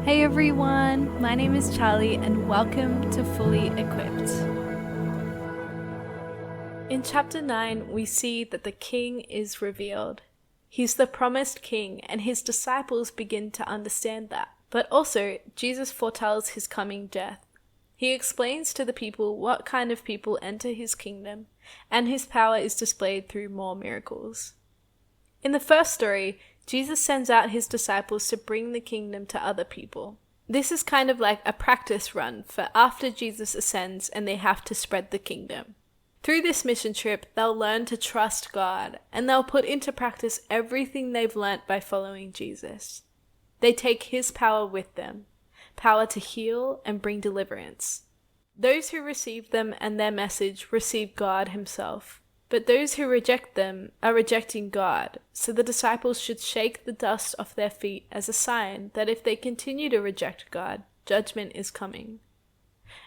Hey everyone, my name is Charlie and welcome to Fully Equipped. In chapter 9, we see that the king is revealed. He's the promised king and his disciples begin to understand that. But also, Jesus foretells his coming death. He explains to the people what kind of people enter his kingdom, and his power is displayed through more miracles. In the first story, Jesus sends out his disciples to bring the kingdom to other people. This is kind of like a practice run for after Jesus ascends and they have to spread the kingdom. Through this mission trip, they'll learn to trust God and they'll put into practice everything they've learnt by following Jesus. They take his power with them, power to heal and bring deliverance. Those who receive them and their message receive God himself. But those who reject them are rejecting God, so the disciples should shake the dust off their feet as a sign that if they continue to reject God, judgment is coming.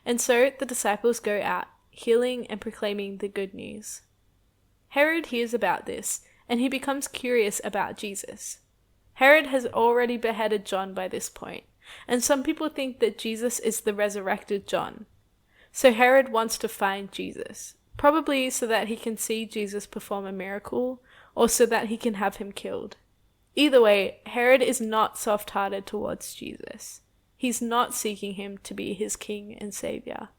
And so the disciples go out, healing and proclaiming the good news. Herod hears about this, and he becomes curious about Jesus. Herod has already beheaded John by this point, and some people think that Jesus is the resurrected John. So Herod wants to find Jesus. Probably so that he can see Jesus perform a miracle, or so that he can have him killed. Either way, Herod is not soft-hearted towards Jesus. He's not seeking him to be his king and savior.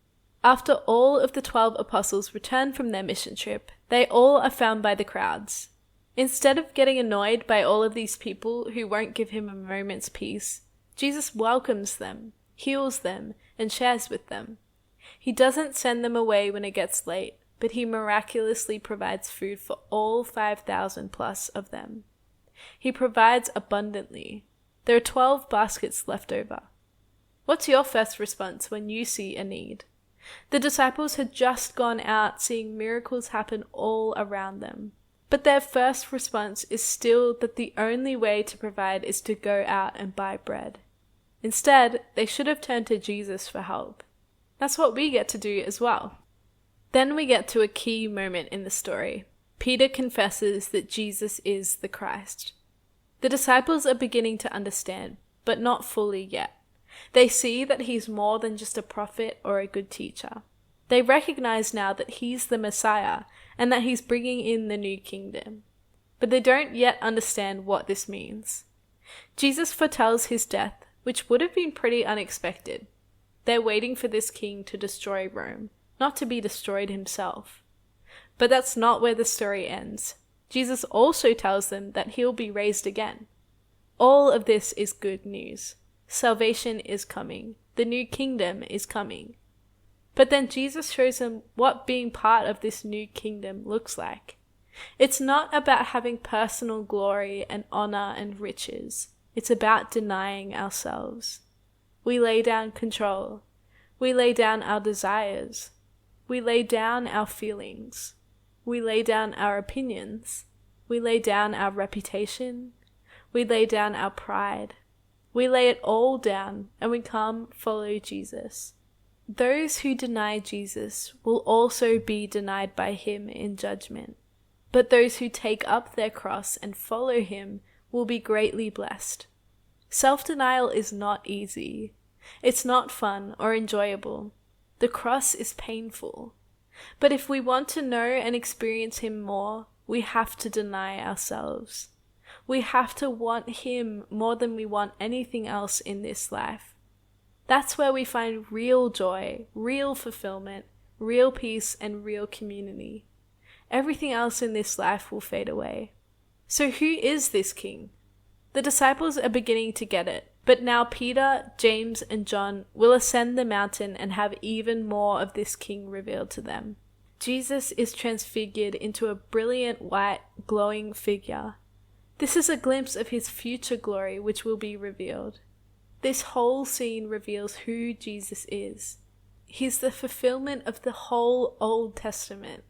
After all of the 12 apostles return from their mission trip, they all are found by the crowds. Instead of getting annoyed by all of these people who won't give him a moment's peace, Jesus welcomes them, heals them, and shares with them. He doesn't send them away when it gets late, but he miraculously provides food for all 5,000 plus of them. He provides abundantly. There are 12 baskets left over. What's your first response when you see a need? The disciples had just gone out seeing miracles happen all around them. But their first response is still that the only way to provide is to go out and buy bread. Instead, they should have turned to Jesus for help. That's what we get to do as well. Then we get to a key moment in the story. Peter confesses that Jesus is the Christ. The disciples are beginning to understand, but not fully yet. They see that he's more than just a prophet or a good teacher. They recognize now that he's the Messiah and that he's bringing in the new kingdom. But they don't yet understand what this means. Jesus foretells his death, which would have been pretty unexpected. They're waiting for this king to destroy Rome, not to be destroyed himself. But that's not where the story ends. Jesus also tells them that he'll be raised again. All of this is good news. Salvation is coming. The new kingdom is coming. But then Jesus shows them what being part of this new kingdom looks like. It's not about having personal glory and honor and riches. It's about denying ourselves. We lay down control. We lay down our desires. We lay down our feelings. We lay down our opinions. We lay down our reputation. We lay down our pride. We lay it all down and we come follow Jesus. Those who deny Jesus will also be denied by him in judgment. But those who take up their cross and follow him will be greatly blessed. Self-denial is not easy. It's not fun or enjoyable. The cross is painful. But if we want to know and experience him more, we have to deny ourselves. We have to want him more than we want anything else in this life. That's where we find real joy, real fulfillment, real peace, and real community. Everything else in this life will fade away. So who is this king? The disciples are beginning to get it. But now Peter, James, and John will ascend the mountain and have even more of this king revealed to them. Jesus is transfigured into a brilliant white, glowing figure. This is a glimpse of his future glory which will be revealed. This whole scene reveals who Jesus is. He's the fulfillment of the whole Old Testament.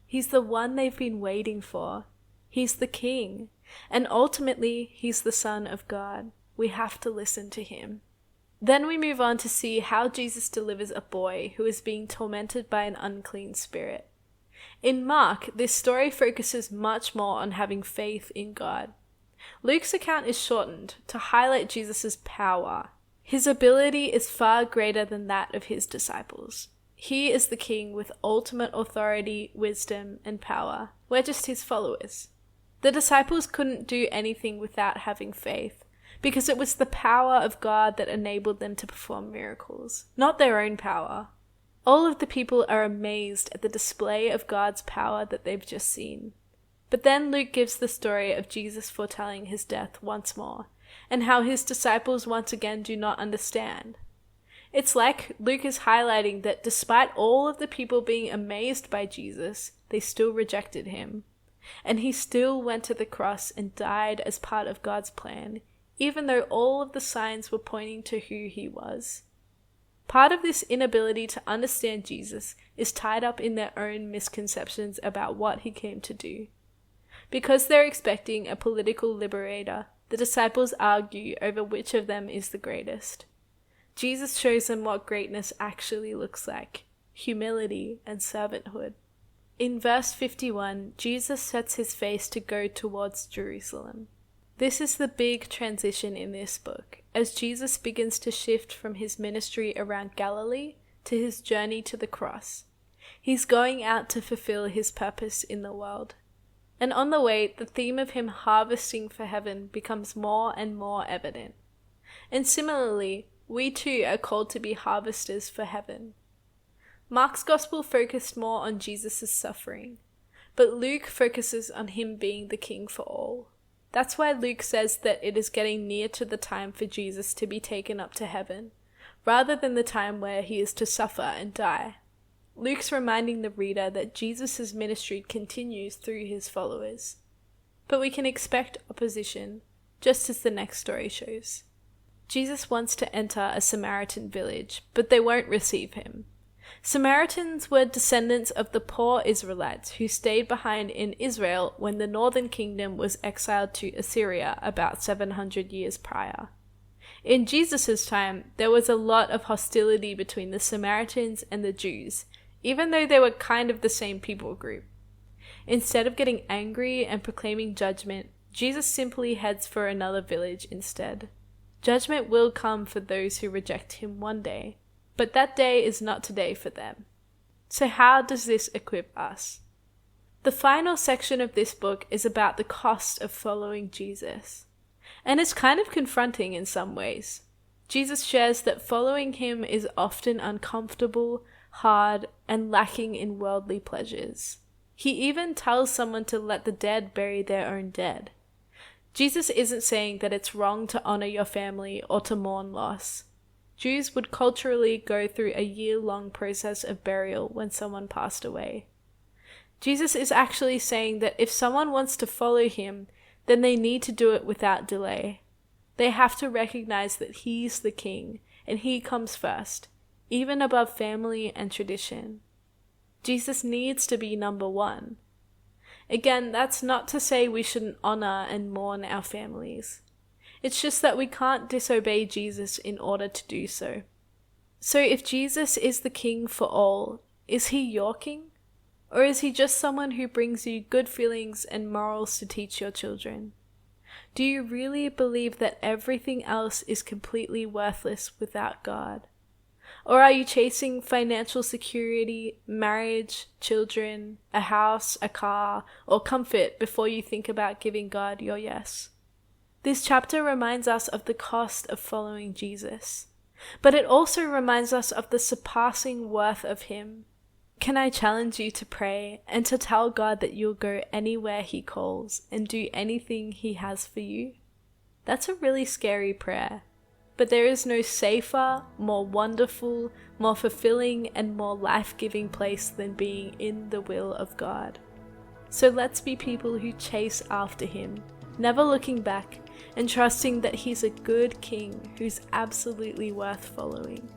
He's the one they've been waiting for. He's the king. And ultimately, he's the Son of God. We have to listen to him. Then we move on to see how Jesus delivers a boy who is being tormented by an unclean spirit. In Mark, this story focuses much more on having faith in God. Luke's account is shortened to highlight Jesus' power. His ability is far greater than that of his disciples. He is the king with ultimate authority, wisdom, and power. We're just his followers. The disciples couldn't do anything without having faith, because it was the power of God that enabled them to perform miracles, not their own power. All of the people are amazed at the display of God's power that they've just seen. But then Luke gives the story of Jesus foretelling his death once more, and how his disciples once again do not understand. It's like Luke is highlighting that despite all of the people being amazed by Jesus, they still rejected him. And he still went to the cross and died as part of God's plan, even though all of the signs were pointing to who he was. Part of this inability to understand Jesus is tied up in their own misconceptions about what he came to do. Because they're expecting a political liberator, the disciples argue over which of them is the greatest. Jesus shows them what greatness actually looks like: humility and servanthood. In verse 51, Jesus sets his face to go towards Jerusalem. This is the big transition in this book, as Jesus begins to shift from his ministry around Galilee to his journey to the cross. He's going out to fulfill his purpose in the world. And on the way, the theme of him harvesting for heaven becomes more and more evident. And similarly, we too are called to be harvesters for heaven. Mark's gospel focused more on Jesus' suffering, but Luke focuses on him being the king for all. That's why Luke says that it is getting near to the time for Jesus to be taken up to heaven, rather than the time where he is to suffer and die. Luke's reminding the reader that Jesus' ministry continues through his followers. But we can expect opposition, just as the next story shows. Jesus wants to enter a Samaritan village, but they won't receive him. Samaritans were descendants of the poor Israelites who stayed behind in Israel when the northern kingdom was exiled to Assyria about 700 years prior. In Jesus' time, there was a lot of hostility between the Samaritans and the Jews, even though they were kind of the same people group. Instead of getting angry and proclaiming judgment, Jesus simply heads for another village instead. Judgment will come for those who reject him one day, but that day is not today for them. So how does this equip us? The final section of this book is about the cost of following Jesus. And it's kind of confronting in some ways. Jesus shares that following him is often uncomfortable, hard, and lacking in worldly pleasures. He even tells someone to let the dead bury their own dead. Jesus isn't saying that it's wrong to honor your family or to mourn loss. Jews would culturally go through a year-long process of burial when someone passed away. Jesus is actually saying that if someone wants to follow him, then they need to do it without delay. They have to recognize that he's the king, and he comes first, even above family and tradition. Jesus needs to be number one. Again, that's not to say we shouldn't honor and mourn our families. It's just that we can't disobey Jesus in order to do so. So if Jesus is the king for all, is he your king? Or is he just someone who brings you good feelings and morals to teach your children? Do you really believe that everything else is completely worthless without God? Or are you chasing financial security, marriage, children, a house, a car, or comfort before you think about giving God your yes? This chapter reminds us of the cost of following Jesus, but it also reminds us of the surpassing worth of him. Can I challenge you to pray and to tell God that you'll go anywhere he calls and do anything he has for you? That's a really scary prayer. But there is no safer, more wonderful, more fulfilling, and more life-giving place than being in the will of God. So let's be people who chase after him, never looking back, and trusting that he's a good king who's absolutely worth following.